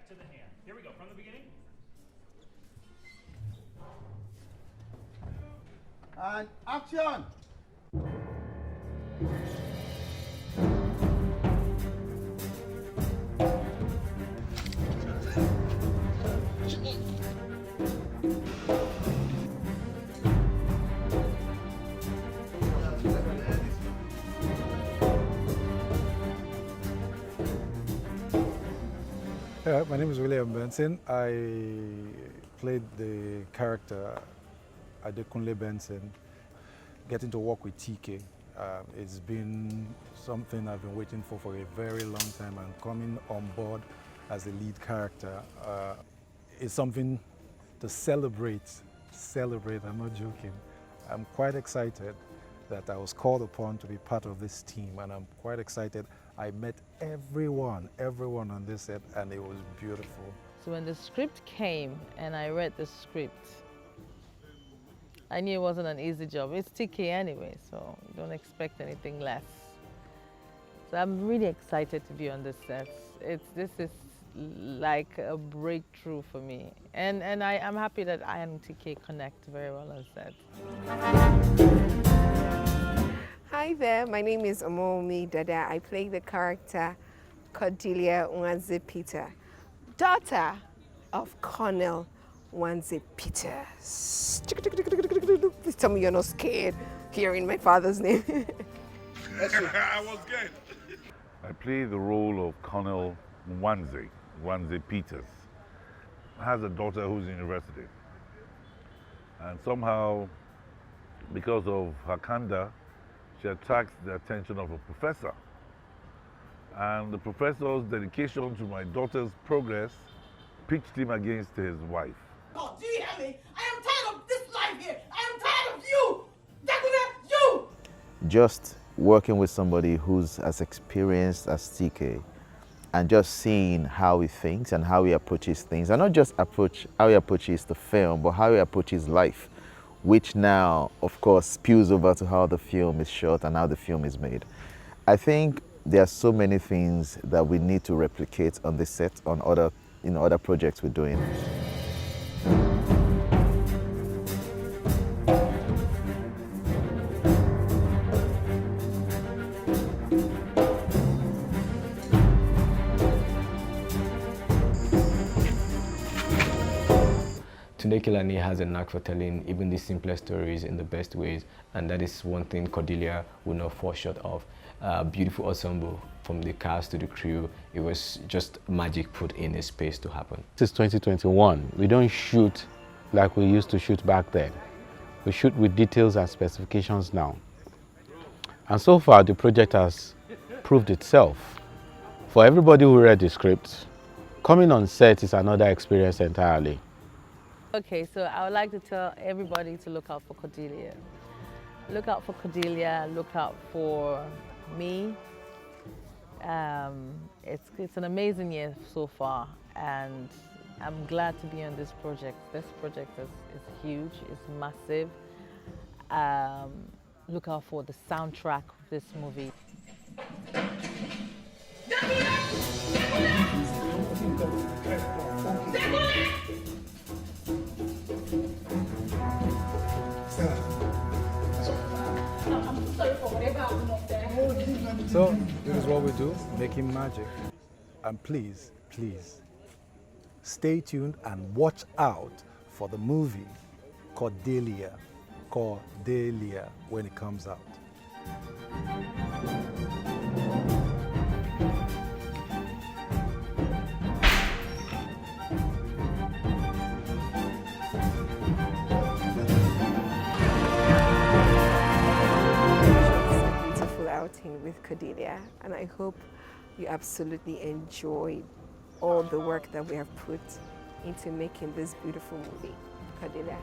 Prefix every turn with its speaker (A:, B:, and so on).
A: back to the hand. Here we go, from the beginning.
B: And action!
C: My name is William Benson. I played the character Kunle Benson. Getting to work with TK, it's been something I've been waiting for a very long time, and coming on board as the lead character is something to celebrate. I'm not joking. I'm quite excited that I was called upon to be part of this team, and I'm quite excited. I met everyone on this set, and it was beautiful.
D: So when the script came and I read the script, I knew it wasn't an easy job. It's TK anyway, so don't expect anything less. So I'm really excited to be on this set. This is like a breakthrough for me. And I'm happy that I and TK connect very well on set.
E: Hi there, my name is Maami Dada. I play the character Cordelia Nwanze Peter, daughter of Colonel Nwanze Peter. Please tell me you're not scared hearing my father's name.
F: I was scared. I play the role of Colonel Nwanze Peters. Has a daughter who's in university. And somehow, because of her candor, she attracts the attention of a professor. And the professor's dedication to my daughter's progress pitched him against his wife.
G: God, do you hear me? I am tired of this life here. I am tired of you. Daguna, you!
H: Just working with somebody who's as experienced as TK and just seeing how he thinks and how he approaches things, and not just how he approaches the film, but how he approaches life, which now, of course, spills over to how the film is shot and how the film is made. I think there are so many things that we need to replicate on this set, on other projects we're doing.
I: Tunde Kelani has a knack for telling even the simplest stories in the best ways, and that is one thing Cordelia will not fall short of. Beautiful ensemble from the cast to the crew. It was just magic put in a space to happen.
J: This is 2021. We don't shoot like we used to shoot back then. We shoot with details and specifications now. And so far, the project has proved itself. For everybody who read the script, coming on set is another experience entirely.
D: Okay, so I would like to tell everybody to look out for Cordelia. Look out for Cordelia, look out for me. It's an amazing year so far, and I'm glad to be on this project. This project is huge, it's massive. Look out for the soundtrack of this movie.
C: So this is what we do, making magic. And please, stay tuned and watch out for the movie Cordelia, when it comes out.
E: With Cordelia, and I hope you absolutely enjoyed all the work that we have put into making this beautiful movie, Cordelia.